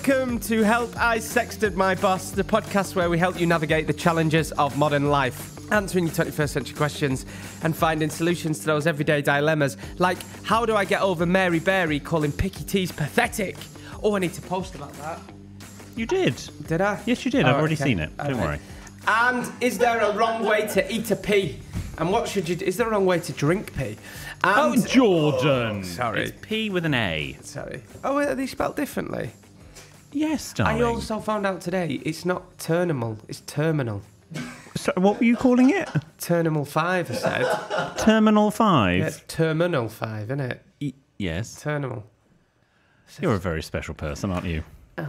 welcome to Help I Sexted My Boss, the podcast where we help you navigate the challenges of modern life, answering your 21st century questions and finding solutions to those everyday dilemmas, like how do I get over Mary Berry calling Picky Teas pathetic? Oh, I need to post about that. You did. Did I? Yes, you did. I've already seen it. Don't worry. And is there a wrong way to eat a pea? And what should you do? Is there a wrong way to drink pea? And Jordan. Sorry. It's P with an A. Sorry. Oh, are they spelled differently? Yes, darling. I also found out today it's not terminal, it's terminal. So what were you calling it? Terminal 5, I said. Terminal 5? Yeah, it's terminal 5, isn't it? Yes. Terminal. You're a very special person, aren't you? Oh,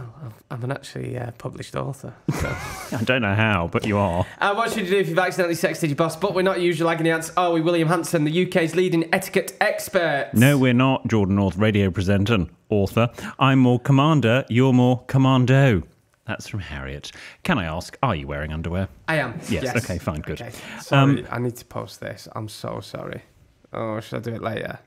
I'm an actually published author. So. I don't know how, but you are. What should you do if you've accidentally sexted your boss? But we're not usual agony ants, are we? William Hanson, the UK's leading etiquette expert. No, we're not. Jordan North, radio presenter and author. I'm more commander, you're more commando. That's from Harriet. Can I ask, are you wearing underwear? I am. Yes. Okay, fine, good. Okay. Sorry, I need to post this. I'm so sorry. Oh, should I do it later?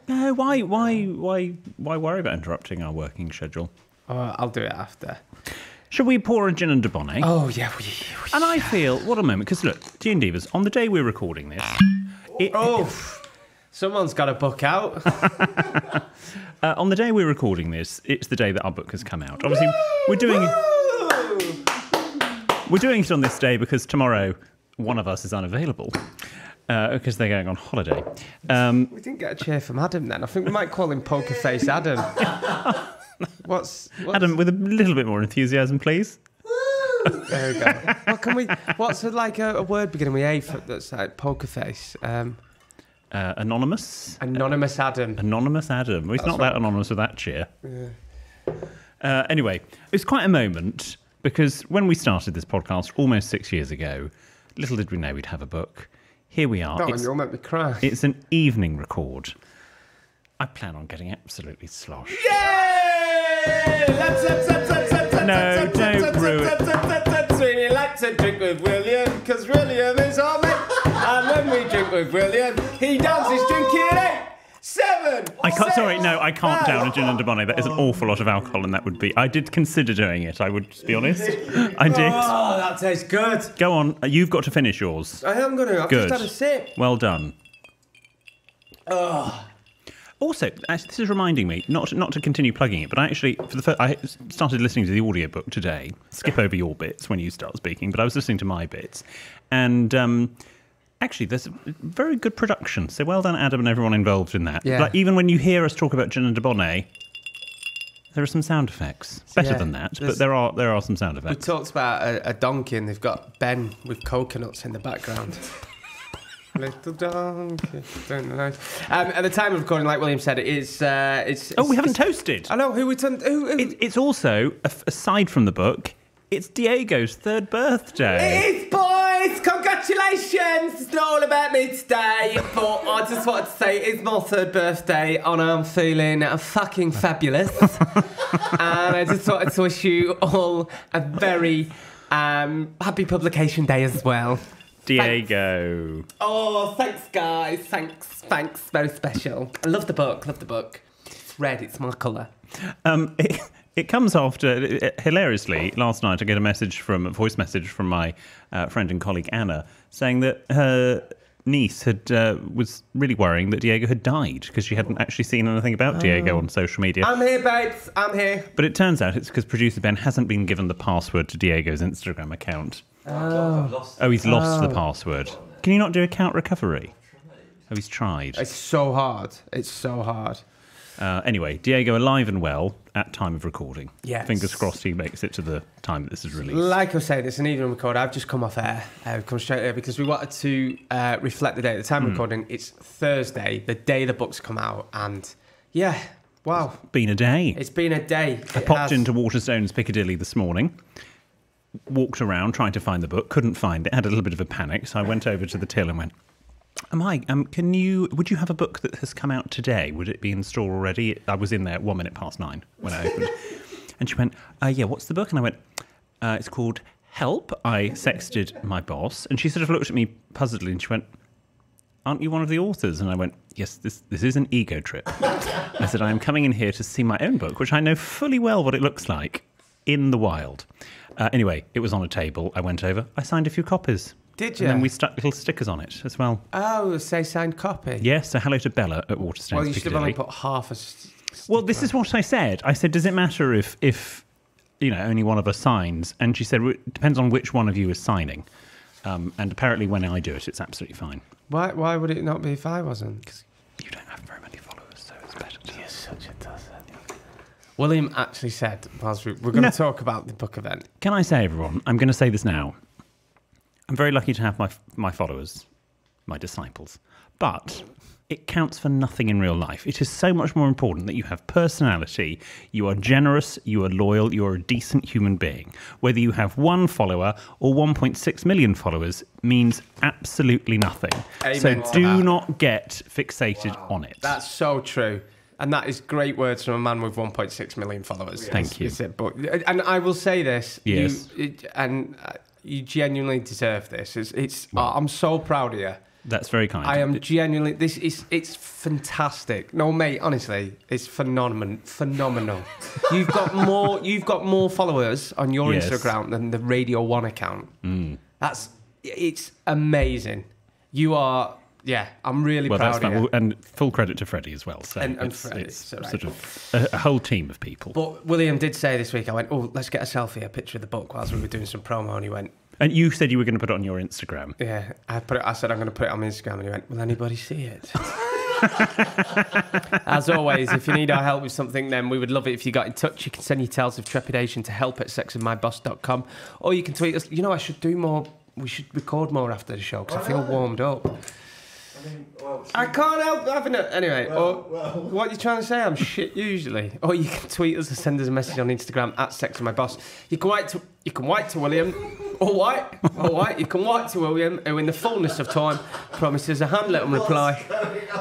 No, why worry about interrupting our working schedule? I'll do it after. Shall we pour a gin and debonnaire? Oh, yeah. And I feel, what a moment, because look, Tea and Divas, on the day we're recording this... Someone's got a book out. On the day we're recording this, it's the day that our book has come out. Obviously, we're doing it on this day because tomorrow one of us is unavailable. Because they're going on holiday. We didn't get a cheer from Adam then. I think we might call him Poker Face Adam. What's Adam, with a little bit more enthusiasm, please. There we go. What's a word beginning with A that's like poker face? Anonymous. Anonymous Adam. Anonymous Adam. Well, he's not that anonymous with that cheer. Yeah. Anyway, it's quite a moment because when we started this podcast almost 6 years ago, little did we know we'd have a book. Here we are. You'll make me cry. It's an evening record. I plan on getting absolutely slosh. Yay! No, don't ruin it. We like to drink with William, because William is our mate. And when we drink with William, he dances drinking 8, 7. I can't down a gin and debonnaire. That is an awful lot of alcohol, and that would be... I did consider doing it, I would be honest. I did. Oh, that tastes good. Go on, you've got to finish yours. I am going to. I've Good. just had a sip. Well done. Oh. Also, this is reminding me, not to continue plugging it, but I started listening to the audiobook today. Skip over your bits when you start speaking, but I was listening to my bits. And actually, there's a very good production. So well done, Adam, and everyone involved in that. Yeah. Like, even when you hear us talk about gin and debonnaire, there are some sound effects. Better than that, but there are some sound effects. We talked about a donkey, and they've got Ben with coconuts in the background. Little donkey. Don't know. At the time of recording, like William said, it's we haven't toasted. I know who we turned. It's also, aside from the book, it's Diego's 3rd birthday. It is, boys! Congratulations! It's not all about me today, but I just wanted to say it's my 3rd birthday and I'm feeling fucking fabulous. And I just wanted to wish you all a very happy publication day as well. Diego. Thanks. Oh, thanks, guys. Thanks. Very special. I love the book. It's red. It's my colour. It comes after, hilariously, last night I get a voice message from my friend and colleague Anna saying that her niece was really worrying that Diego had died because she hadn't actually seen anything about Diego on social media. I'm here, babes. I'm here. But it turns out it's because producer Ben hasn't been given the password to Diego's Instagram account. He's lost the password. Can you not do account recovery? He's tried. It's so hard. Anyway, Diego alive and well at time of recording. Yes. Fingers crossed he makes it to the time that this is released. Like I said, it's an evening record. I've just come off air. I've come straight here because we wanted to reflect the day. At the time of recording, it's Thursday, the day the books come out. And yeah, wow. It's been a day. It's been a day. I popped into Waterstones Piccadilly this morning, walked around trying to find the book, couldn't find it, had a little bit of a panic. So I went over to the till and went, would you have a book that has come out today? Would it be in store already? I was in there at 9:01 when I opened. And she went, yeah, what's the book? And I went, it's called Help, I Sexted My Boss. And she sort of looked at me puzzledly and she went, aren't you one of the authors? And I went, yes, this is an ego trip. I said, I am coming in here to see my own book, which I know fully well what it looks like in the wild. Anyway, it was on a table. I went over. I signed a few copies. Did you? And then we stuck little stickers on it as well. Oh, say signed copy? Yes, so hello to Bella at Waterstones. Well, you should have only put half a Well, this is what I said. I said, does it matter if only one of us signs? And she said, well, it depends on which one of you is signing. And apparently when I do it, it's absolutely fine. Why would it not be if I wasn't? Because you don't have very many followers, so it's better to... You're such a tosser. William actually said, whilst we're going to talk about the book event. Can I say, everyone, I'm going to say this now. I'm very lucky to have my followers, my disciples. But it counts for nothing in real life. It is so much more important that you have personality, you are generous, you are loyal, you are a decent human being. Whether you have 1 follower or 1.6 million followers means absolutely nothing. Amen so to do that. not get fixated on it. That's so true. And that is great words from a man with 1.6 million followers. Thank you. And I will say this. Yes. You genuinely deserve this. I'm so proud of you. That's very kind. I am genuinely. It's fantastic. No, mate. Honestly, it's phenomenal. You've got more followers on your Yes. Instagram than the Radio 1 account. It's amazing. You are. Yeah, I'm really proud that's of fine. you. Well, and full credit to Freddie as well. So And it's Freddie, so right. sort of a whole team of people. But William did say this week, I went, oh, let's get a selfie, a picture of the book whilst we were doing some promo, and he went, And you said you were going to put it on your Instagram. yeah, I said I'm going to put it on my Instagram, and he went, will anybody see it? As always, if you need our help with something, then we would love it if you got in touch. You can send your tales of trepidation to help@sexandmyboss.com, or you can tweet us. You know, I should do more. We should record more after the show because I feel warmed up. I can't help having it. Anyway, what are you trying to say? I'm shit usually. Or you can tweet us or send us a message on Instagram @sexandmyboss. You can write to William. You can write to William, who in the fullness of time promises a handwritten reply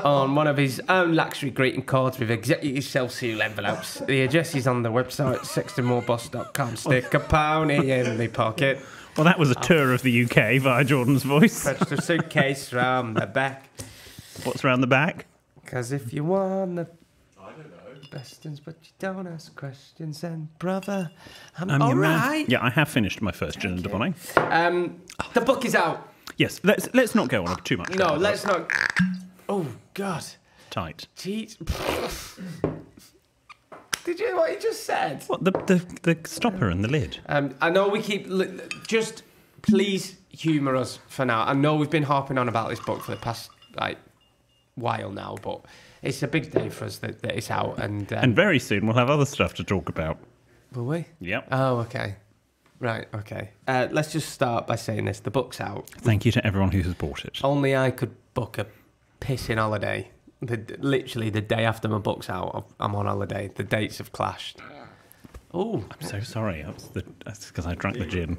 on one of his own luxury greeting cards with executive self-seal envelopes. The address is on the website sexandmoreboss.com. Stick a pony in my pocket. Well, that was a tour of the UK via Jordan's voice. Fetch the suitcase round the back. What's around the back? Because if you want the questions, but you don't ask questions, then brother, I'm all right. Yeah, I have finished my first gin and Dubonnet. The book is out. Yes, let's not go on too much. No, let's not. Oh God. Tight. Jeez. Did you hear what he just said? What, the stopper and the lid? I know we keep... Just please humour us for now. I know we've been harping on about this book for the past, while now, but it's a big day for us that it's out. And very soon we'll have other stuff to talk about. Will we? Yep. Oh, okay. Right, okay. Let's just start by saying this. The book's out. Thank you to everyone who has bought it. Only I could book a pissing holiday. Literally the day after my book's out, I'm on holiday. The dates have clashed. Oh, I'm so sorry. That's because I drank the gin.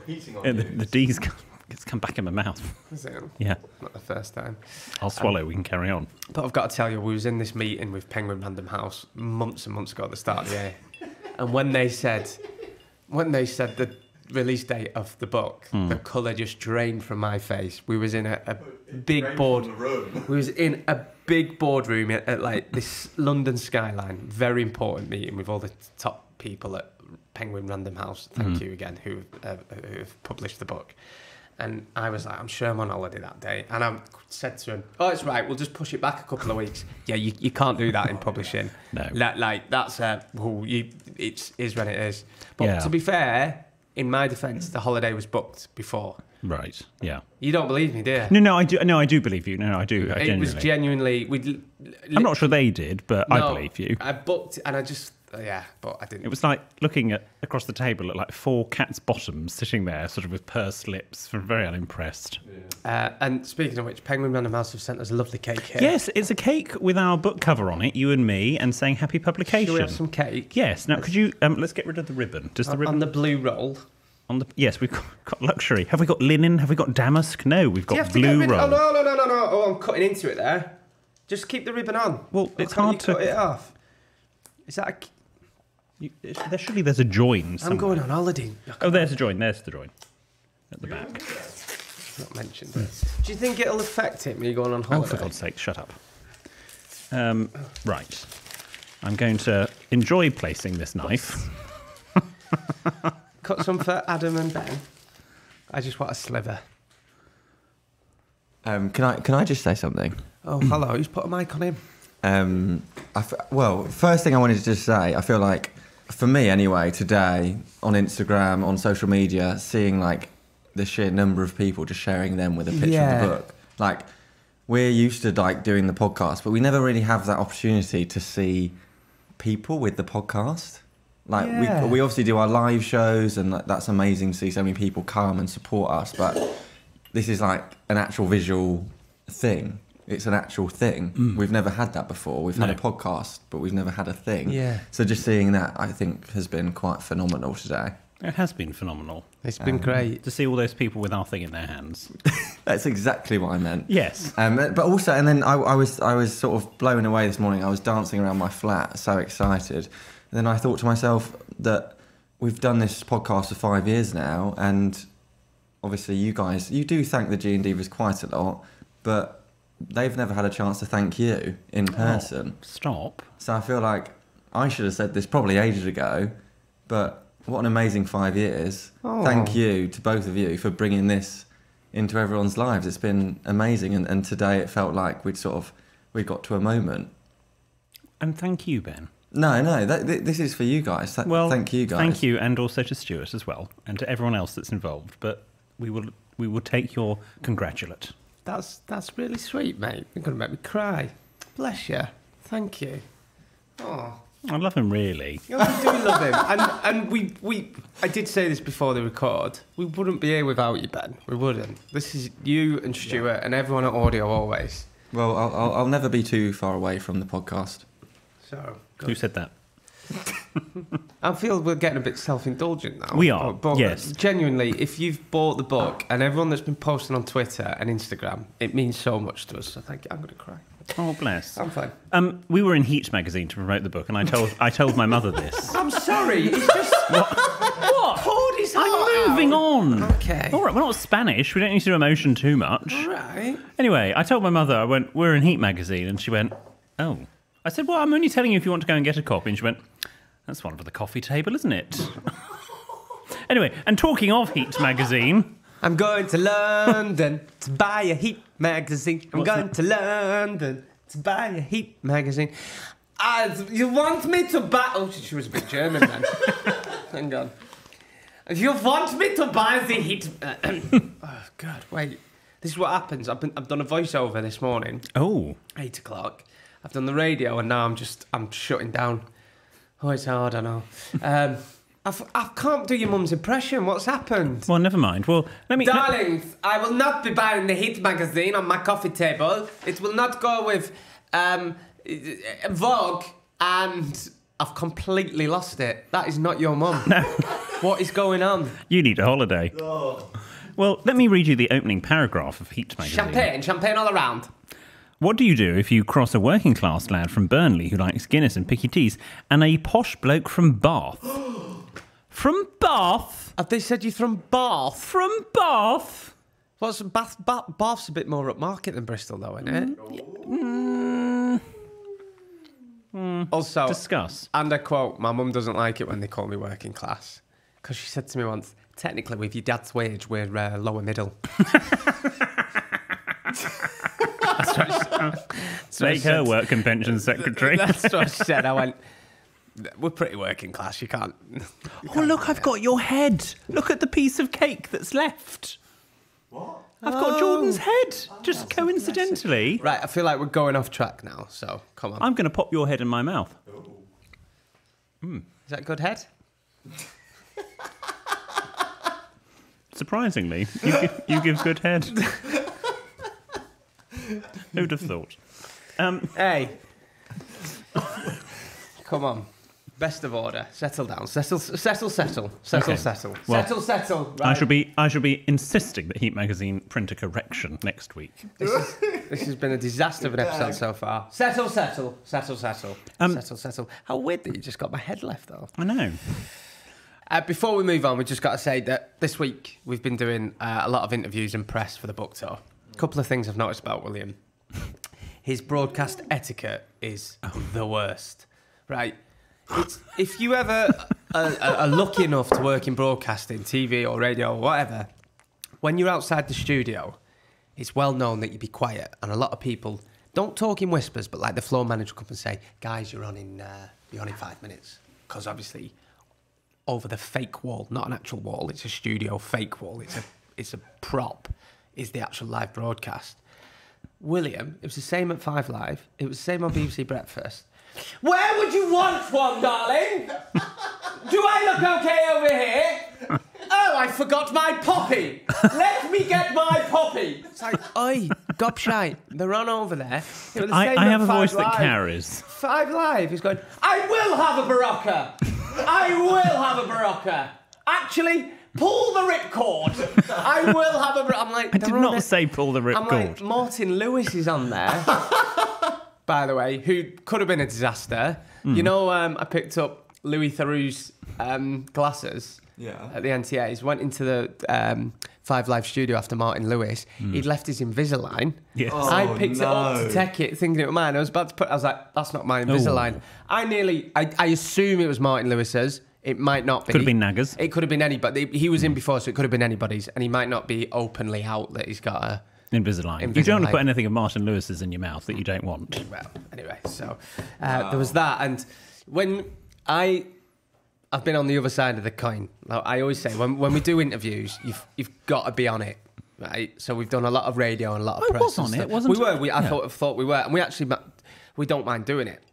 The D's it's come back in my mouth. is it? Yeah. Not the first time. I'll swallow. We can carry on. But I've got to tell you, we was in this meeting with Penguin Random House months and months ago at the start of the year, and when they said the release date of the book, the colour just drained from my face. We was in a big board. We was in a big boardroom at like this London skyline. Very important meeting with all the top people at Penguin Random House. Thank you again who have published the book. And I was like, I'm sure I'm on holiday that day. And I said to him, oh, it's right, we'll just push it back a couple of weeks. Yeah, you can't do that in publishing. No. Like that's it is when it is. But to be fair, in my defence, the holiday was booked before. Right. Yeah. You don't believe me, do you? No, I do. No, I do believe you. No, I do. It was genuinely. I'm not sure they did, but I believe you. I booked, and I just but I didn't. It was like looking across the table at like 4 cats' bottoms sitting there, sort of with pursed lips, very unimpressed. Yeah. And speaking of which, Penguin Random House have sent us a lovely cake here. Yes, it's a cake with our book cover on it, you and me, and saying happy publication. Should we have some cake? Yes. Now, could you let's get rid of the ribbon. Does the ribbon on the blue roll? Yes, we've got luxury. Have we got linen? Have we got damask? No, we've got blue roll. Oh no! Oh, I'm cutting into it there. Just keep the ribbon on. Well, it's hard to cut it off. Is that? There's a join somewhere. I'm going on holiday. Oh, there's a join. There's the join at the back. not mentioned it. Do you think it'll affect him? Are you going on holiday? Oh, for God's sake, shut up. Right. I'm going to enjoy placing this knife. Cut some for Adam and Ben. I just want a sliver. Can I just say something? Oh, hello. Who's put a mic on him? Well, first thing I wanted to just say, I feel like, for me anyway, today, on Instagram, on social media, seeing like the sheer number of people just sharing them with a picture of the book. Like, we're used to like doing the podcast, but we never really have that opportunity to see people with the podcast. Like, we obviously do our live shows, and that's amazing to see so many people come and support us, but this is like an actual visual thing. It's an actual thing. We've never had that before. We've had a podcast, but we've never had a thing. Yeah. So just seeing that, I think, has been quite phenomenal today. It has been phenomenal. It's been great. To see all those people with our thing in their hands. That's exactly what I meant. Yes. But also, and then I was sort of blown away this morning. I was dancing around my flat, so excited. And then I thought to myself that we've done this podcast for 5 years now, and obviously you guys, you do thank the G and Divas quite a lot, but they've never had a chance to thank you in person. Oh, stop. So I feel like I should have said this probably ages ago, but what an amazing 5 years. Oh. Thank you to both of you for bringing this into everyone's lives. It's been amazing, and today it felt like we got to a moment. And thank you, Ben. No, this is for you guys. Thank you guys. Thank you, and also to Stuart as well, and to everyone else that's involved. But we will take your congratulate. That's really sweet, mate. You're going to make me cry. Bless you. Thank you. Oh. I love him, really. You do love him. And we I did say this before the record. We wouldn't be here without you, Ben. We wouldn't. This is you and Stuart and everyone at Audio always. Well, I'll never be too far away from the podcast. So Who said that? I feel we're getting a bit self-indulgent now. We are, but yes. Genuinely, if you've bought the book, and everyone that's been posting on Twitter and Instagram, it means so much to us. So thank you. I'm going to cry. Oh, bless. I'm fine. We were in Heat magazine to promote the book, and I told my mother this. I'm sorry. It's just... What? Poured his heart I'm moving out. on. Okay. All right, we're not Spanish. We don't need to emotion too much. All right. Anyway, I told my mother, I went, we're in Heat magazine, and she went, oh. I said, well, I'm only telling you if you want to go and get a copy. And she went, that's one for the coffee table, isn't it? Anyway, and talking of Heat magazine... I'm going to London to buy a Heat magazine. I'm going to London to buy a Heat magazine. You want me to buy... Oh, she was a bit German then. Hang on. If you want me to buy the Heat... oh, God, wait. This is what happens. I've done a voiceover this morning. Oh. 8 o'clock. I've done the radio, and now I'm shutting down. Oh, it's hard, I know. I can't do your mum's impression. What's happened? Well, never mind. Well, let me... Darlings, I will not be buying the Heat magazine on my coffee table. It will not go with Vogue, and I've completely lost it. That is not your mum. No. What is going on? You need a holiday. Oh. Well, let me read you the opening paragraph of Heat magazine. Champagne all around. What do you do if you cross a working class lad from Burnley who likes Guinness and picky teas and a posh bloke from Bath? From Bath? Have they said you're from Bath? From Bath? What's Bath? Bath's a bit more upmarket than Bristol, though, isn't it? Also, discuss. And I quote, my mum doesn't like it when they call me working class. Because she said to me once, technically, with your dad's wage, we're lower middle. Make her work and pension secretary. That's what I said. I went, we're pretty working class. You can't. Oh, look, I've got your head. Look at the piece of cake that's left. What? I've got Jordan's head, just coincidentally. Right, I feel like we're going off track now, so come on. I'm going to pop your head in my mouth. Is that a good head? Surprisingly, you give good head. Who'd have thought? Hey. Come on. Best of order. Settle down. Settle. Okay. Settle. Settle. Right. I shall be insisting that Heat magazine print a correction next week. This has been a disaster of an episode so far. Settle. Settle. How weird that you just got my head left, though. I know. Before we move on, we just got to say that this week we've been doing a lot of interviews and press for the book tour. A couple of things I've noticed about William. His broadcast etiquette is the worst, right? If you ever are lucky enough to work in broadcasting, TV or radio or whatever, when you're outside the studio, it's well known that you be quiet, and a lot of people don't talk in whispers, but like the floor manager will come and say, "Guys, you're on in 5 minutes," because obviously over the fake wall, not an actual wall, it's a studio fake wall. It's a prop. Is the actual live broadcast. William, it was the same at 5 Live. It was the same on BBC Breakfast. Where would you want one, darling? Do I look okay over here? Oh, I forgot my poppy. Let me get my poppy. It's like, oi, gobshite. They're on over there. It was the same I at have a 5 voice that Live. carries. 5 Live. He's going, I will have a Barocca. I will have a Barocca. Actually, pull the ripcord. I will have a... I'm like... I did not say pull the ripcord. I'm like, Martin Lewis is on there, by the way, who could have been a disaster. You know, I picked up Louis Theroux's glasses at the NTAs, went into the 5 Live studio after Martin Lewis. He'd left his Invisalign. Yes. I picked it up to take it, thinking it was mine. I was about to put... I was like, that's not my Invisalign. I assume it was Martin Lewis's. It might not be. Could have been Nagger's. It could have been anybody. He was in before, so it could have been anybody's. And he might not be openly out that he's got a... Invisalign. You don't want to put anything of Martin Lewis's in your mouth that you don't want. Well, anyway, so there was that. And when I've been on the other side of the coin. I always say, when we do interviews, you've got to be on it, right? So we've done a lot of radio and a lot of press. I was on it, wasn't we? Were. I thought we were. And we don't mind doing it.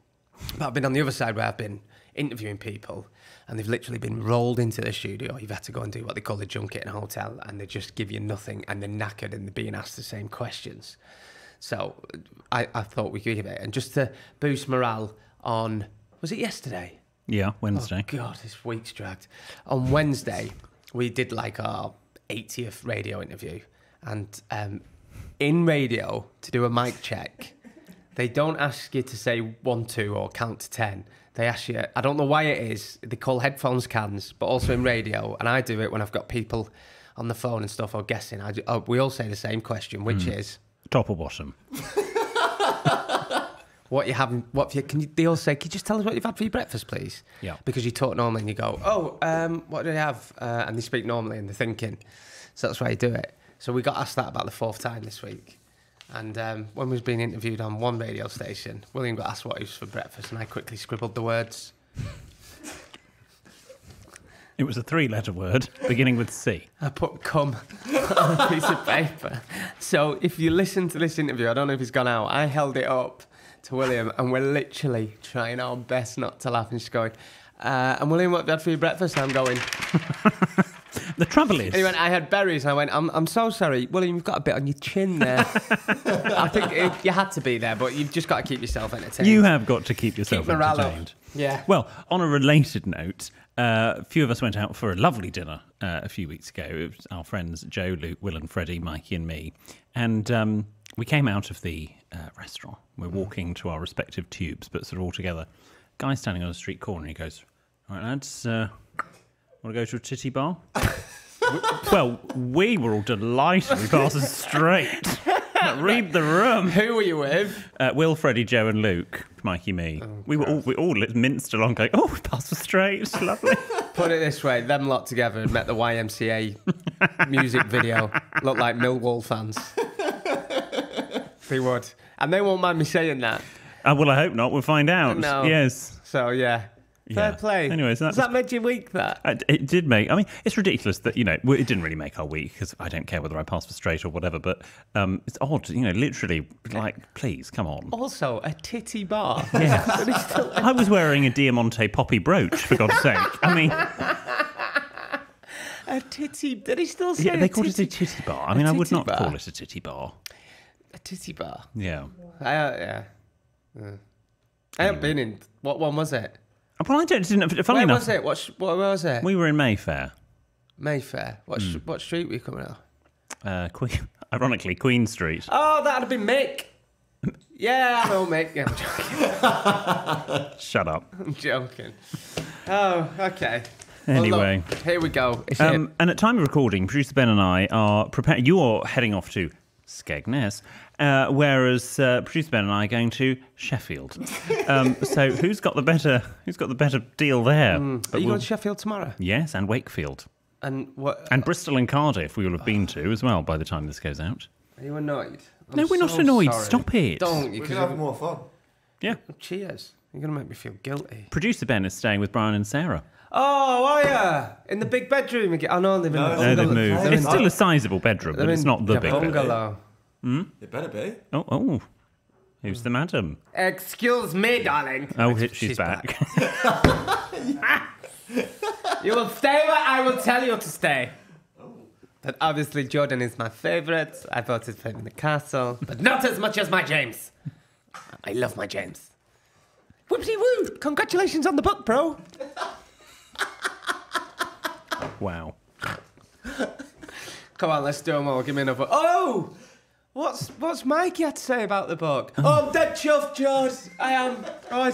But I've been on the other side where I've been interviewing people and they've literally been rolled into the studio. You've had to go and do what they call a junket in a hotel, and they just give you nothing, and they're knackered and they're being asked the same questions. So I thought we could give it. And just to boost morale on, was it yesterday? Yeah, Wednesday. Oh God, this week's dragged. On Wednesday, we did like our 80th radio interview. And in radio, to do a mic check, they don't ask you to say 1, 2 or count to 10. They ask you, I don't know why it is, they call headphones cans, but also in radio, and I do it when I've got people on the phone and stuff or guessing. We all say the same question, which is... Top or bottom? What you having? They all say, can you just tell us what you've had for your breakfast, please? Yeah. Because you talk normally and you go, what do they have? And they speak normally and they're thinking. So that's why you do it. So we got asked that about the 4th time this week. And when we was being interviewed on one radio station, William got asked what he was for breakfast, and I quickly scribbled the words. It was a 3-letter word beginning with C. I put cum on a piece of paper. So if you listen to this interview, I don't know if it's gone out, I held it up to William, and we're literally trying our best not to laugh, and she's going, and William, what have you had for your breakfast? And I'm going... The trouble is... And he went, I had berries. And I went, I'm so sorry. William, you've got a bit on your chin there. I think you had to be there, but you've just got to keep yourself entertained. You have got to keep yourself entertained. Yeah. Well, on a related note, a few of us went out for a lovely dinner a few weeks ago. It was our friends Joe, Luke, Will and Freddie, Mikey and me. And we came out of the restaurant. We're walking to our respective tubes, but sort of all together. Guy standing on a street corner, he goes, all right, lads, want to go to a titty bar? Well, we were all delighted. We passed us straight. Read the room. Who were you with? Will, Freddie, Joe and Luke, Mikey, me. Oh, we all minced along going, oh, we passed us straight. It's lovely. Put it this way, them lot together had met the YMCA music video. Looked like Millwall fans. They would. And they won't mind me saying that. Well, I hope not. We'll find out. No. Yes. So, yeah. Fair play. Anyways, Does that make your week, that? It did make... I mean, it's ridiculous that, it didn't really make our week, because I don't care whether I pass for straight or whatever, but it's odd, literally, like, please, come on. Also, a titty bar. Yeah. I was wearing a Diamante poppy brooch, for God's sake. I mean... A titty... Did he still say they called it a titty bar. I mean, I would not call it a titty bar. A titty bar? Yeah. Yeah. I haven't been in... What one was it? Well, I didn't. Funny enough, where was it? Where was it? We were in Mayfair. Mayfair. What street were you coming out? Ironically, Queen Street. Oh, that'd have been Mick. Yeah, I know Mick. Yeah, I'm joking. Shut up. I'm joking. Oh, okay. Anyway. Well, look, here we go. And at time of recording, producer Ben and I are preparing. You're heading off to Skegness, whereas producer Ben and I are going to Sheffield. So who's got the better deal there? Are you going to Sheffield tomorrow? Yes, and Wakefield. And what? And Bristol and Cardiff we will have been to as well by the time this goes out. Are you annoyed? No, we're not annoyed. Sorry. Stop it. Don't. We can have more fun. Yeah. Cheers. You're going to make me feel guilty. Producer Ben is staying with Brian and Sarah. Oh, are you? In the big bedroom again? Oh, no, they've No, they've moved. It's still a sizable bedroom, but it's not the big bedroom. Bungalow. It better be. Oh. Who's the madam? Excuse me, darling. Oh, she's back. You will stay where I will tell you to stay. But obviously Jordan is my favourite. I voted for him in the castle. But not as much as my James. I love my James. Whoopsie woo! Congratulations on the book, bro. Wow. Come on, let's do them all. Give me another. Oh! What's Mikey had to say about the book? Oh, I'm dead chuffed, George. I am. Oh,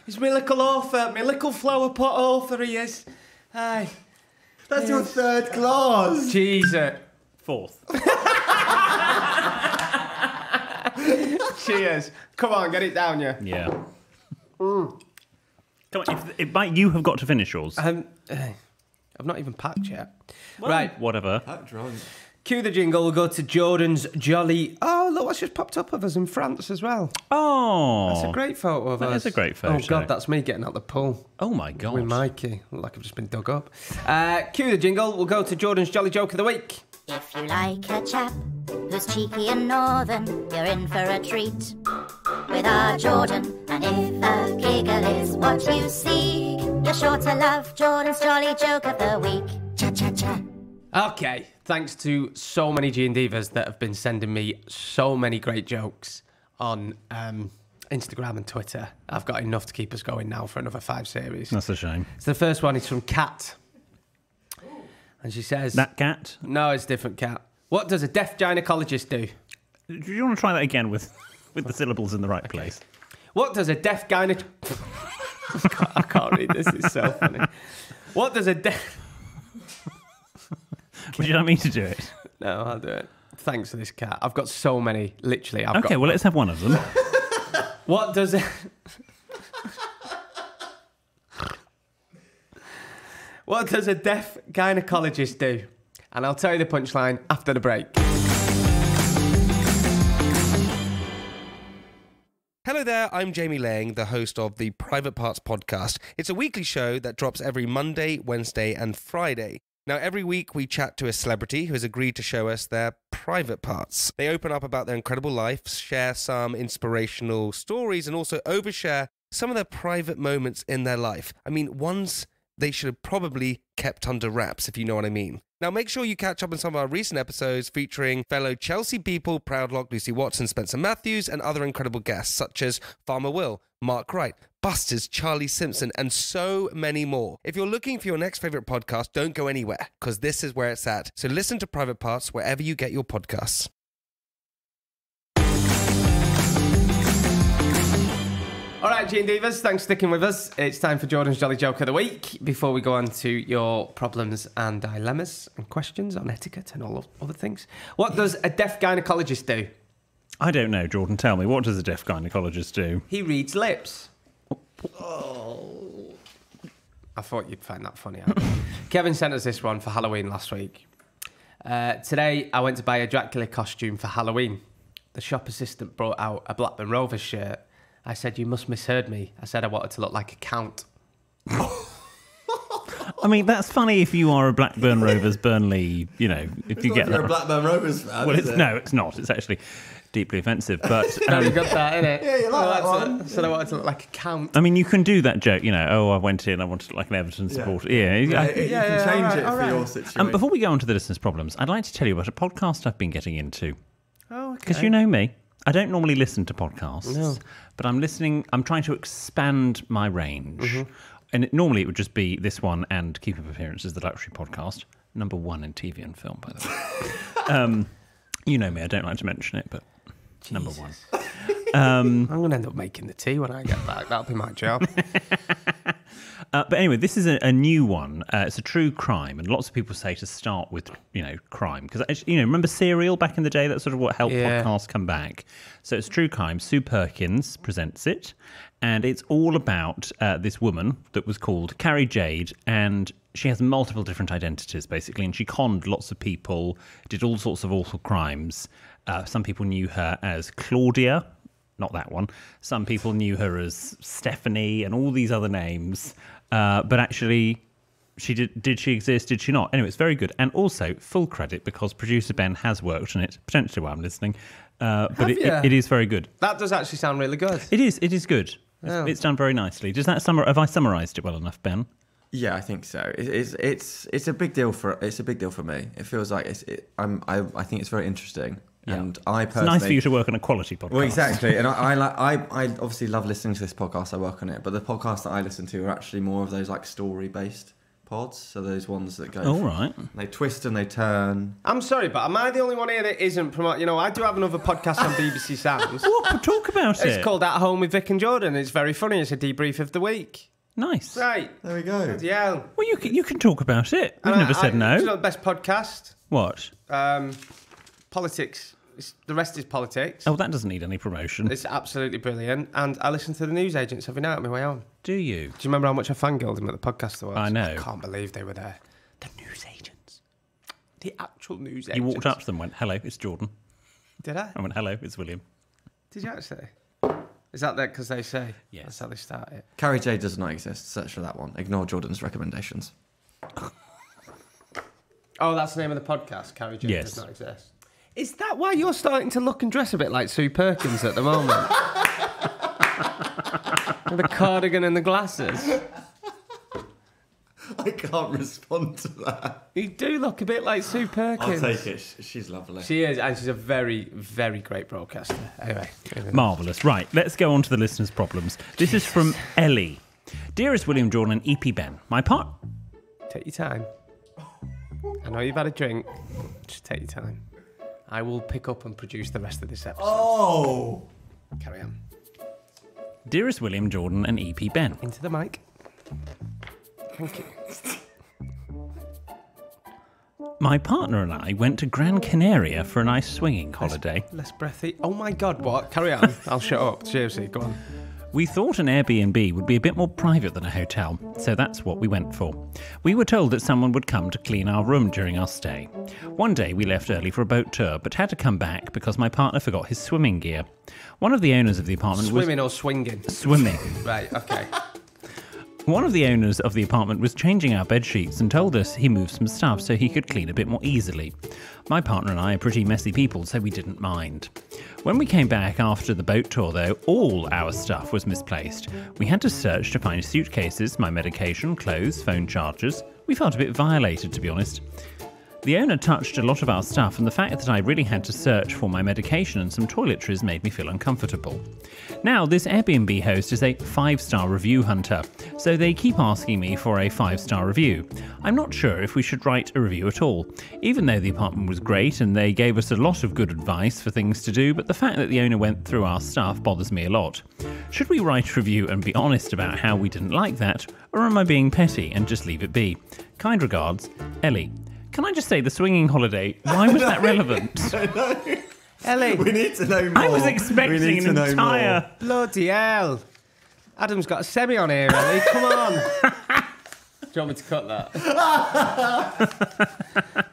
he's my little author. My little flower pot author he is. Aye. That's your third class. Jesus. Fourth. Cheers. Come on, get it down, yeah. Yeah. Come on, you have got to finish yours. I've not even packed yet. Well, right. Whatever. Packed drunk. Cue the jingle. We'll go to Jordan's jolly... Oh, look what's just popped up of us in France as well. Oh. That's a great photo of us. That is a great photo. Oh, God, that's me getting out the pool. Oh, my God. With Mikey. Look like I've just been dug up. Cue the jingle. We'll go to Jordan's jolly joke of the week. If you like a chap who's cheeky and northern, you're in for a treat with our Jordan. And if a giggle is what you seek, you're sure to love Jordan's jolly joke of the week. Cha-cha-cha. Okay, thanks to so many Gene Divas that have been sending me so many great jokes on Instagram and Twitter. I've got enough to keep us going now for another 5 series. That's a shame. So the first one is from Kat. And she says... That cat? No, it's a different Kat. What does a deaf gynecologist do? Do you want to try that again with the syllables in the right place? What does a deaf gynecologist... I can't read this, it's so funny. What does a deaf... Would you like me to do it? No, I'll do it. Thanks for this, Kat. I've got so many, literally. Okay, well, let's have one of them. What does a... What does a deaf gynecologist do? And I'll tell you the punchline after the break. Hello there, I'm Jamie Lang, the host of the Private Parts podcast. It's a weekly show that drops every Monday, Wednesday, and Friday. Now, every week we chat to a celebrity who has agreed to show us their private parts. They open up about their incredible lives, share some inspirational stories, and also overshare some of their private moments in their life. I mean, ones they should have probably kept under wraps, if you know what I mean. Now, make sure you catch up on some of our recent episodes featuring fellow Chelsea people, Proudlock, Lucy Watson, Spencer Matthews, and other incredible guests such as Farmer Will, Mark Wright, Busters, Charlie Simpson, and so many more. If you're looking for your next favourite podcast, don't go anywhere, because this is where it's at. So listen to Private Parts wherever you get your podcasts. All right, Gene Divas, thanks for sticking with us. It's time for Jordan's Jolly Joke of the Week. Before we go on to your problems and dilemmas and questions on etiquette and all other things, what does a deaf gynecologist do? I don't know, Jordan. Tell me, what does a deaf gynecologist do? He reads lips. Oh. I thought you'd find that funny. Kevin sent us this one for Halloween last week. Today, I went to buy a Dracula costume for Halloween. The shop assistant brought out a Blackburn Rovers shirt. I said, you must misheard me. I said I wanted to look like a count. I mean, that's funny if you are a Blackburn Rovers, Burnley, you know, if you get that. You're a Blackburn Rovers fan, well, no, it's not. It's actually deeply offensive, but... You got that, innit? Yeah, you like that one. So I wanted to look like a count. I mean, you can do that joke, you know, oh, I went in, I wanted to look like an Everton supporter. Yeah, you can change it for your situation. Before we go on to the listeners' problems, I'd like to tell you about a podcast I've been getting into. Oh, okay. Because you know me. I don't normally listen to podcasts, no. But I'm trying to expand my range. Mm-hmm. And normally it would just be this one and Keep Up Appearances, the Luxury Podcast, number 1 in TV and film, by the way. You know me, I don't like to mention it, but Jesus. Number 1. I'm going to end up making the tea when I get back. That'll be my job. But anyway, this is a new one. It's a true crime, and lots of people say to start with, crime. Because, remember Serial back in the day? That's sort of what helped podcasts come back. So it's true crime. Sue Perkins presents it, and it's all about this woman that was called Carrie Jade, and she has multiple different identities, basically, and she conned lots of people, did all sorts of awful crimes. Some people knew her as Claudia, not that one. Some people knew her as Stephanie and all these other names. But actually, did she exist? Did she not? Anyway, it's very good. And also, full credit, because producer Ben has worked on it, potentially while I'm listening. But it is very good. That does actually sound really good. It is good. It's done very nicely. Does that have I summarised it well enough, Ben? Yeah, I think so. It's a big deal for me. It feels like I think it's very interesting. Yeah. And I personally, it's nice for you to work on a quality podcast. Well, exactly. And I obviously love listening to this podcast. I work on it, but the podcasts that I listen to are actually more of those like story-based pods. So those ones that go. All right. They twist and they turn. I'm sorry, but am I the only one here that isn't promoting? I do have another podcast on BBC Sounds. What? Talk about it. It's called At Home with Vic and Jordan. It's very funny. It's a debrief of the week. Nice. Right. There we go. Yeah. Well, you can talk about it. We've never said no. It's not the best podcast. What? Politics. The rest is politics. Oh, that doesn't need any promotion. It's absolutely brilliant. And I listen to the newsagents every night on my way home. Do you? Do you remember how much I fangirled them at the podcast awards? I know. I can't believe they were there. The newsagents. The actual newsagents. You walked up to them and went, "Hello, it's Jordan." Did I? I went, "Hello, it's William." Did you actually? Is that because they say? Yes. That's how they start it. Carrie Jade does not exist. Search for that one. Ignore Jordan's recommendations. Oh, that's the name of the podcast. Carrie Jade Yes. does not exist. Is that why you're starting to look and dress a bit like Sue Perkins at the moment? With the cardigan and the glasses. I can't respond to that. You do look a bit like Sue Perkins. I'll take it. She's lovely. She is, and she's a very, very great broadcaster. Anyway. Marvellous. Right, let's go on to the listeners' problems. This is from Ellie. Dearest William, Jordan and EP Ben, my part... Take your time. I know you've had a drink. Just take your time. I will pick up and produce the rest of this episode. Oh! Carry on. Dearest William, Jordan and EP Ben. Into the mic. Thank you. My partner and I went to Gran Canaria for a nice swinging holiday. Less breathy. Oh my God, what? Carry on. I'll shut up. Seriously, go on. We thought an Airbnb would be a bit more private than a hotel, so that's what we went for. We were told that someone would come to clean our room during our stay. One day we left early for a boat tour, but had to come back because my partner forgot his swimming gear. One of the owners of the apartment Swimming or swinging? Swimming. Right, okay. One of the owners of the apartment was changing our bed sheets and told us he moved some stuff so he could clean a bit more easily. My partner and I are pretty messy people, so we didn't mind. When we came back after the boat tour, though, all our stuff was misplaced. We had to search to find suitcases, my medication, clothes, phone chargers. We felt a bit violated, to be honest. The owner touched a lot of our stuff, and the fact that I really had to search for my medication and some toiletries made me feel uncomfortable. Now, this Airbnb host is a 5-star review hunter, so they keep asking me for a 5-star review. I'm not sure if we should write a review at all, even though the apartment was great and they gave us a lot of good advice for things to do, but the fact that the owner went through our stuff bothers me a lot. Should we write a review and be honest about how we didn't like that, or am I being petty and just leave it be? Kind regards, Ellie. Can I just say, the swinging holiday, why was that relevant? Ellie. We need to know more. I was expecting an entire... Bloody hell. Adam's got a semi on here, Ellie. Come on. Do you want me to cut that?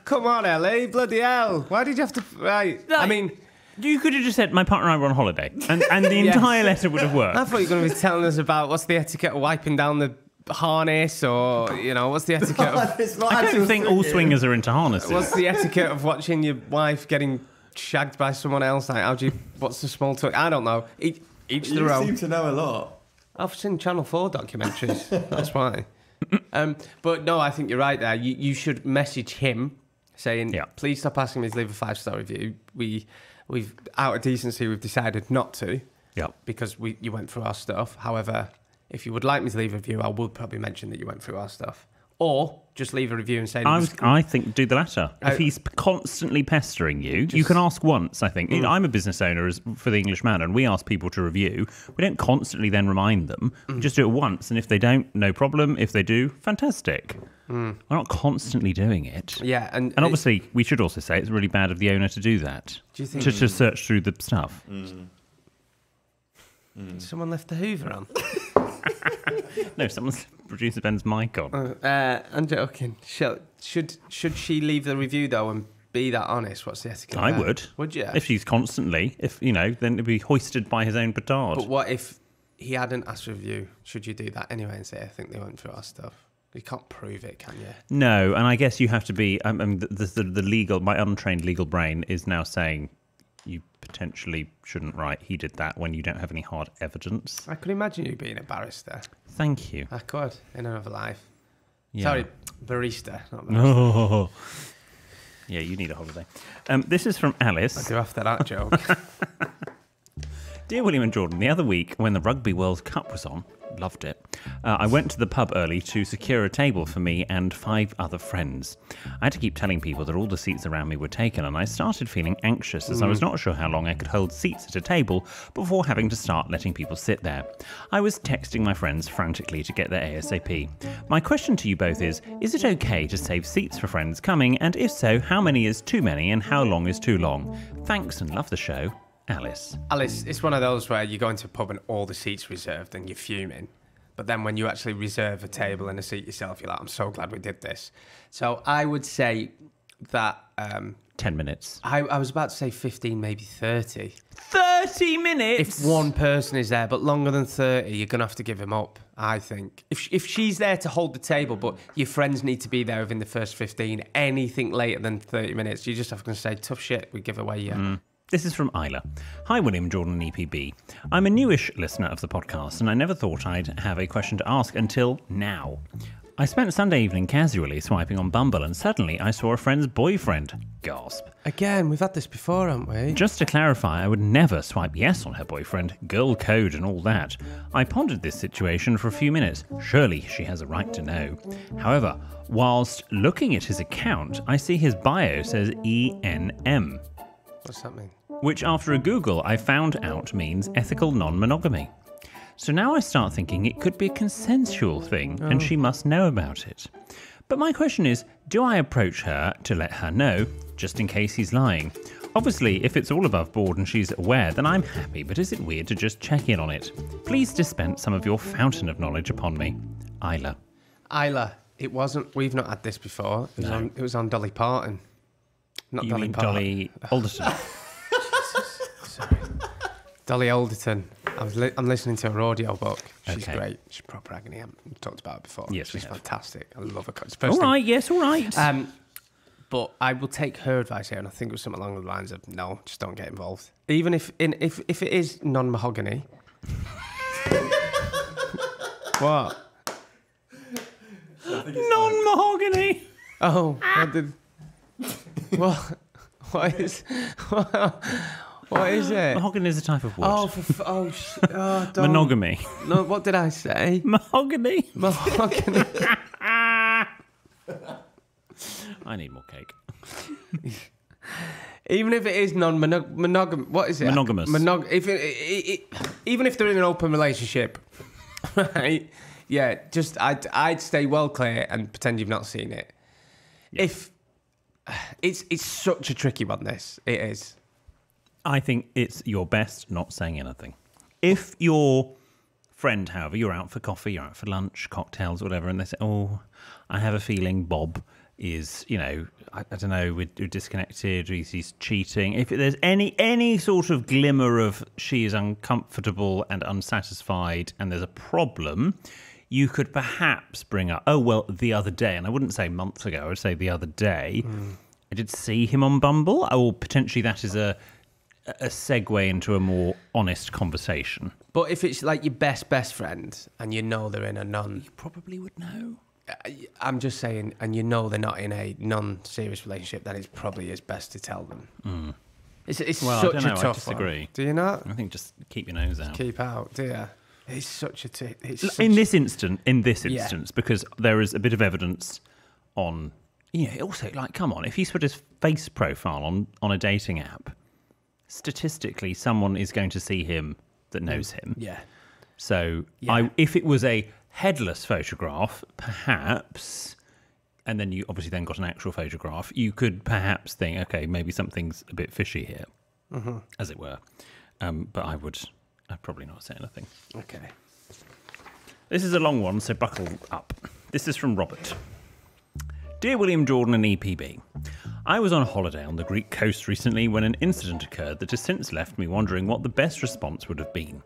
Come on, Ellie. Bloody hell. Why did you have to... Right. I mean... You could have just said, my partner and I were on holiday, and the Yes. entire letter would have worked. I thought you were going to be telling us about what's the etiquette of wiping down the harness, or, what's the etiquette of... I don't think all swingers are into harnesses. What's the etiquette of watching your wife getting shagged by someone else? Like, what's the small talk? I don't know. Each their You own. seem to know a lot. I've seen Channel 4 documentaries. That's why. But no, I think you're right there. You should message him saying, please stop asking me to leave a 5-star review. We've out of decency, we've decided not to. Yeah. Because you went through our stuff. However, if you would like me to leave a review, I will probably mention that you went through our stuff. or just leave a review and say... I think do the latter. If he's constantly pestering you, you can ask once, I think. I'm a business owner for the English Man, and we ask people to review. We don't constantly then remind them. We just do it once, and if they don't, no problem. If they do, fantastic. We're not constantly doing it. Yeah, and obviously, we should also say it's really bad of the owner to do that. Do you think... To search through the stuff. Someone left the Hoover on? No, someone's producer Ben's mic on. I'm joking. Should she leave the review though and be that honest? What's the etiquette? I would. Would you? If she's constantly, then it'd be hoisted by his own petard. But what if he hadn't asked for a review? Should you do that anyway and say, I think they went through our stuff? You can't prove it, can you? No, and I guess you have to be. The legal, my untrained legal brain is now saying you potentially shouldn't write he did that when you don't have any hard evidence. I could imagine you being a barrister. Thank you. I could, in another life. Yeah. Sorry, barista, not barista. Oh. Yeah, you need a holiday. This is from Alice. I do after that joke. Dear William and Jordan, the other week when the Rugby World Cup was on, loved it, I went to the pub early to secure a table for me and 5 other friends. I had to keep telling people that all the seats around me were taken, and I started feeling anxious as I was not sure how long I could hold seats at a table before having to start letting people sit there. I was texting my friends frantically to get there ASAP. My question to you both is it okay to save seats for friends coming, and if so, how many is too many and how long is too long? Thanks and love the show. Alice, it's one of those where you go into a pub and all the seats reserved and you're fuming. But then when you actually reserve a table and a seat yourself, you're like, I'm so glad we did this. So I would say that... 10 minutes. I was about to say 15, maybe 30. 30 minutes? If one person is there, but longer than 30, you're going to have to give him up, I think. If she's there to hold the table, but your friends need to be there within the first 15, anything later than 30 minutes, you just have to say, tough shit, we give away your... This is from Isla. Hi, William, Jordan, and EPB. I'm a newish listener of the podcast, and I never thought I'd have a question to ask until now. I spent Sunday evening casually swiping on Bumble, and suddenly I saw a friend's boyfriend. Gasp. Again, we've had this before, haven't we? Just to clarify, I would never swipe yes on her boyfriend, girl code and all that. I pondered this situation for a few minutes. Surely she has a right to know. However, whilst looking at his account, I see his bio says ENM. What's that mean? Which after a Google I found out means ethical non-monogamy. So now I start thinking it could be a consensual thing and she must know about it. But my question is, do I approach her to let her know, just in case he's lying? Obviously, if it's all above board and she's aware, then I'm happy, but is it weird to just check in on it? Please dispense some of your fountain of knowledge upon me. Isla, it wasn't, we've not had this before. It was on Dolly Parton. Not you Dolly mean Parton. Dolly Alderton? Sorry. Dolly Alderton. I'm listening to her audio book. She's Okay. great. She's proper agony. We've talked about it before. Yes, she's we have. fantastic. I love her. It's the All first right, yes, all right. thing. But I will take her advice here, and I think it was something along the lines of, no, just don't get involved. Even if it is non-mahogany. What? Non-mahogany. Oh, what is it? Mahogany is a type of wood. Don't. Monogamy. No, what did I say? Mahogany. Mahogany. I need more cake. Even if it is non-monogamy, what is it? Monogamous. Even if they're in an open relationship, right? Yeah, just I'd stay well clear and pretend you've not seen it. Yeah. If it's such a tricky one, this it is. I think it's your best not saying anything. If your friend, however, you're out for coffee, you're out for lunch, cocktails, whatever, and they say, "Oh, I have a feeling Bob is, I don't know, we're disconnected, or he's cheating." If there's any sort of glimmer of she is uncomfortable and unsatisfied, and there's a problem, you could perhaps bring up, the other day, and I wouldn't say months ago, I would say the other day, I did see him on Bumble, or potentially that is a segue into a more honest conversation. But if it's like your best friend, and you know they're in a You probably would know. I'm just saying, and you know they're not in a non-serious relationship, then it's probably is best to tell them. It's Well, such I don't know, a tough I disagree. one. Do you not? I think just keep your nose out. Keep out, do you? It's such a In this instance, because there is a bit of evidence on, also, like, come on, if he's put his face profile on a dating app, statistically, someone is going to see him that knows him. Yeah. So if it was a headless photograph, perhaps, and then you obviously then got an actual photograph, you could perhaps think, okay, maybe something's a bit fishy here, as it were. But I'd probably not say anything. Okay. This is a long one, so buckle up. This is from Robert. Dear William, Jordan and EPB, I was on holiday on the Greek coast recently when an incident occurred that has since left me wondering what the best response would have been.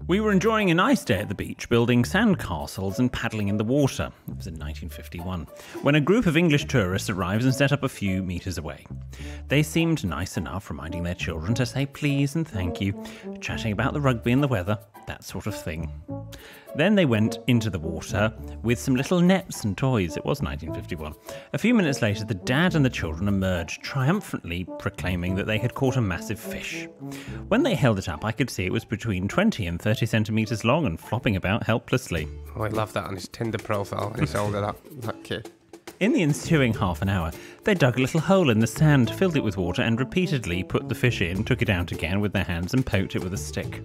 We were enjoying a nice day at the beach, building sand castles and paddling in the water. It was in 1951, when a group of English tourists arrives and set up a few metres away. They seemed nice enough, reminding their children to say please and thank you, chatting about the rugby and the weather, that sort of thing. Then they went into the water with some little nets and toys. It was 1951. A few minutes later, the dad and the children emerged, triumphantly proclaiming that they had caught a massive fish. When they held it up, I could see it was between 20 and 30 centimetres long and flopping about helplessly. Oh, I love that on his Tinder profile. He's holding up, that kid. In the ensuing half an hour, they dug a little hole in the sand, filled it with water, and repeatedly put the fish in, took it out again with their hands, and poked it with a stick.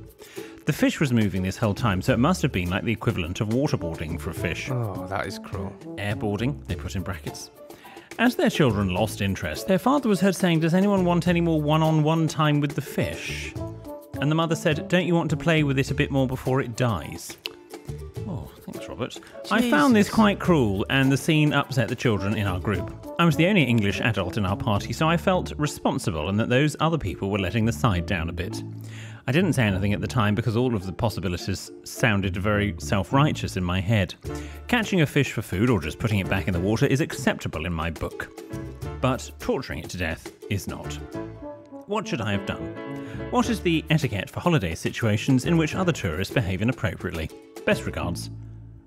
The fish was moving this whole time, so it must have been like the equivalent of waterboarding for a fish. Oh, that is cruel. Airboarding, they put in brackets. As their children lost interest, their father was heard saying, "Does anyone want any more one-on-one time with the fish?" And the mother said, "Don't you want to play with it a bit more before it dies?" Oh, thanks, Robert. I found this quite cruel, and the scene upset the children in our group. I was the only English adult in our party, so I felt responsible and that those other people were letting the side down a bit. I didn't say anything at the time because all of the possibilities sounded very self-righteous in my head. Catching a fish for food or just putting it back in the water is acceptable in my book. But torturing it to death is not. What should I have done? What is the etiquette for holiday situations in which other tourists behave inappropriately? Best regards,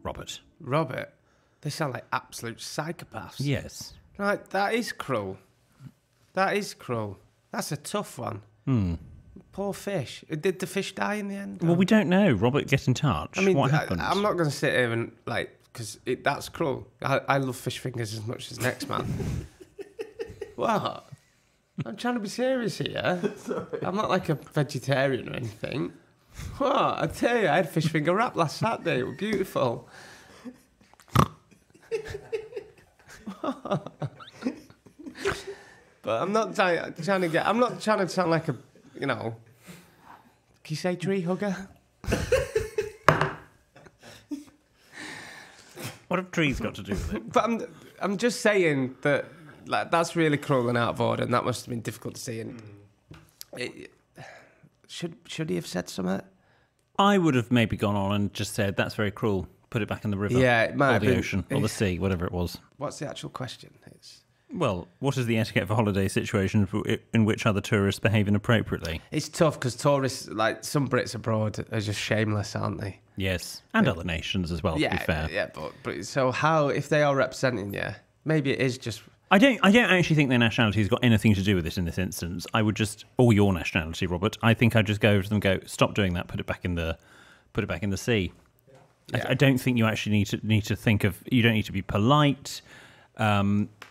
Robert. Robert, they sound like absolute psychopaths. Yes. Right, that is cruel. That is cruel. That's a tough one. Poor fish. Did the fish die in the end? Well, we don't know. Robert, get in touch. I mean, what happened? I'm not going to sit here and, because that's cruel. I love fish fingers as much as next man. What? I'm trying to be serious here. Sorry. I'm not like a vegetarian or anything. What? I tell you, I had fish finger wrap last Saturday. It was beautiful. But I'm not trying to sound like a, can you say tree hugger? What have trees got to do with it? But I'm just saying that that's really cruel and out of order, and that must have been difficult to see. And should he have said something? I would have maybe gone on and just said, "That's very cruel. Put it back in the river, Yeah, it might or have the been. ocean, or the sea, whatever it was." What's the actual question? Well, what is the etiquette for holiday situations in which other tourists behave inappropriately? It's tough because tourists, like some Brits abroad, are just shameless, aren't they? Yes, and other nations as well, to be fair. Yeah, but so how, if they are representing you, maybe it is just... I don't actually think their nationality has got anything to do with this in this instance. I would just, or your nationality, Robert. I think I'd just go over to them and go, "Stop doing that. Put it back in the sea." Yeah. I don't think you actually need to think of. You don't need to be polite.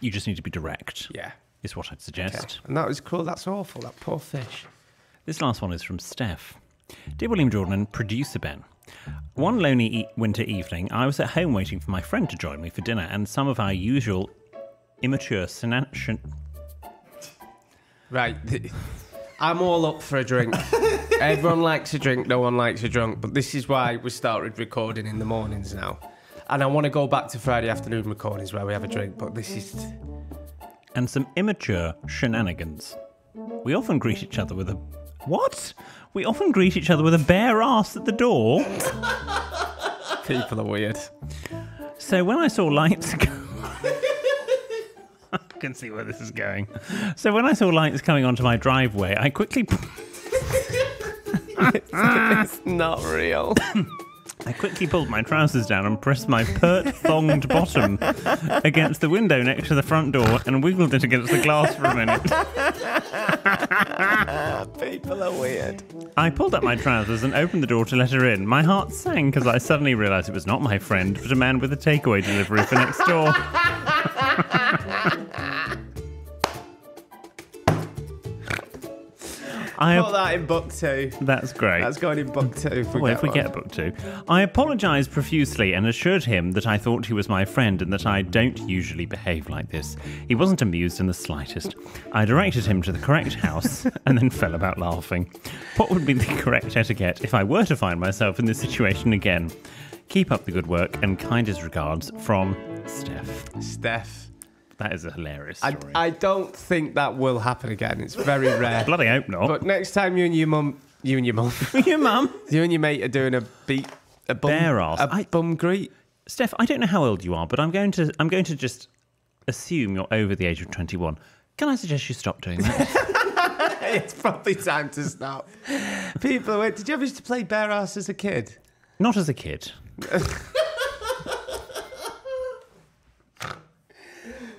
You just need to be direct. Yeah, is what I'd suggest. Okay. And that was cruel. That's awful. That poor fish. This last one is from Steph. Dear William, Jordan and producer Ben. One lonely winter evening, I was at home waiting for my friend to join me for dinner, and some of our usual immature Right. I'm all up for a drink. Everyone likes a drink, no one likes a drunk. But this is why we started recording in the mornings now. And I want to go back to Friday afternoon recordings where we have a drink, but this is... And some immature shenanigans. We often greet each other with a... What? We often greet each other with a bare ass at the door? People are weird. So when I saw lights... I can see where this is going. So when I saw lights coming onto my driveway, I quickly... It's not real. I quickly pulled my trousers down and pressed my pert-thonged bottom against the window next to the front door and wiggled it against the glass for a minute. People are weird. I pulled up my trousers and opened the door to let her in. My heart sank as I suddenly realised it was not my friend, but a man with a takeaway delivery for next door. Put that in book 2. That's great. That's going in book 2 if we get book 2. I apologised profusely and assured him that I thought he was my friend and that I don't usually behave like this. He wasn't amused in the slightest. I directed him to the correct house and then fell about laughing. What would be the correct etiquette if I were to find myself in this situation again? Keep up the good work and kindest regards from Steph. That is a hilarious story. I don't think that will happen again. It's very rare. Bloody hope not. But next time you and your mum, your mum, you and your mate are doing a bear ass, bum greet. Steph, I don't know how old you are, but I'm going to just assume you're over the age of 21. Can I suggest you stop doing that? It's probably time to stop. People, did you ever used to play bear ass as a kid? Not as a kid.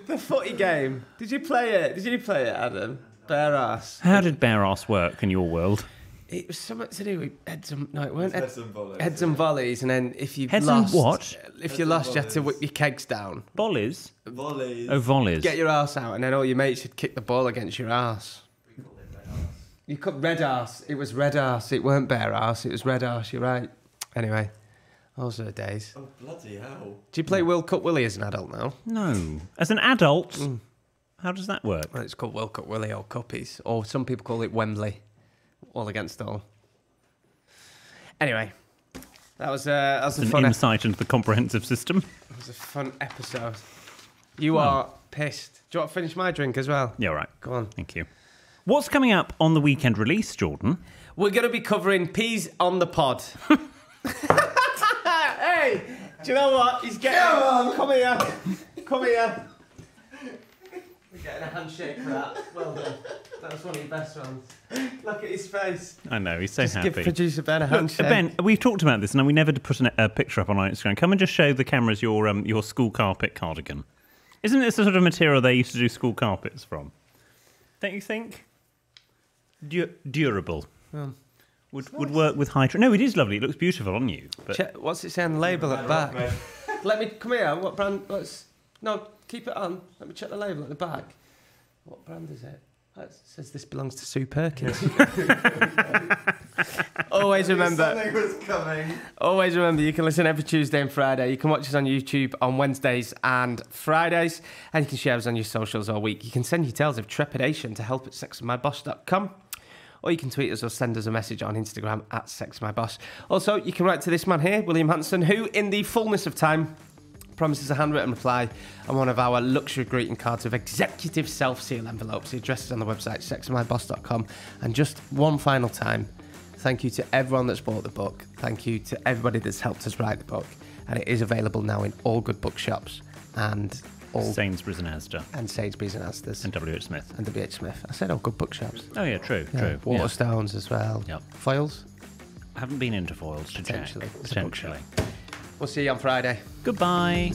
The footy game. Did you play it, Adam? Bear ass. How did bear ass work in your world? It was something to do with heads and... No, it weren't heads and volleys. Heads and volleys, and then if you heads lost... and what? If you lost, you had to whip your kegs down. Volleys? Volleys. Oh, volleys. Get your arse out, and then all your mates would kick the ball against your arse. We called it red arse. You cut red arse. It was red arse. It weren't bear arse. It was red arse. You're right. Anyway, those are the days. Oh, bloody hell. Do you play World Cup Willie as an adult now? No. As an adult? How does that work? Well, it's called World Cup Willie or Cuppies, or some people call it Wembley. All against all. Anyway, that was a fun insight into the comprehensive system. It was a fun episode. You are pissed. Do you want to finish my drink as well? Yeah, all right. Go on. Thank you. What's coming up on the weekend release, Jordan? We're going to be covering Peas on the Pod. Hey, do you know what? He's getting... Come here. Come here. We're getting a handshake for that. Well done. That was one of your best ones. Look at his face. I know, he's so Just happy. Give producer Ben a handshake. Ben, we've talked about this, and we never put a picture up on our Instagram. Come and just show the cameras your school carpet cardigan. Isn't this the sort of material they used to do school carpets from? Don't you think? Durable. Would work with high... No, it is lovely. It looks beautiful on you. But... What's it say on the label at the back? Let me... Come here. What brand... No, keep it on. Let me check the label at the back. What brand is it? It says this belongs to Sue Perkins. Always remember... Something was coming. Always remember, you can listen every Tuesday and Friday. You can watch us on YouTube on Wednesdays and Fridays. And you can share us on your socials all week. You can send your tales of trepidation to help@sexedmyboss.com. Or you can tweet us or send us a message on Instagram @sexedmyboss. Also, you can write to this man here, William Hanson, who, in the fullness of time, promises a handwritten reply and one of our luxury greeting cards with executive self-seal envelopes. The address is on the website, sexedmyboss.com. And just one final time, thank you to everyone that's bought the book. Thank you to everybody that's helped us write the book. And it is available now in all good bookshops and all... Sainsbury's and Asda. And Sainsbury's and Asda's. And W.H. Smith. And W.H. Smith. I said all good bookshops. Oh, yeah, true. Waterstones as well. Yep. Foils? I haven't been into foils to Potentially. check. Potentially. We'll see you on Friday. Goodbye.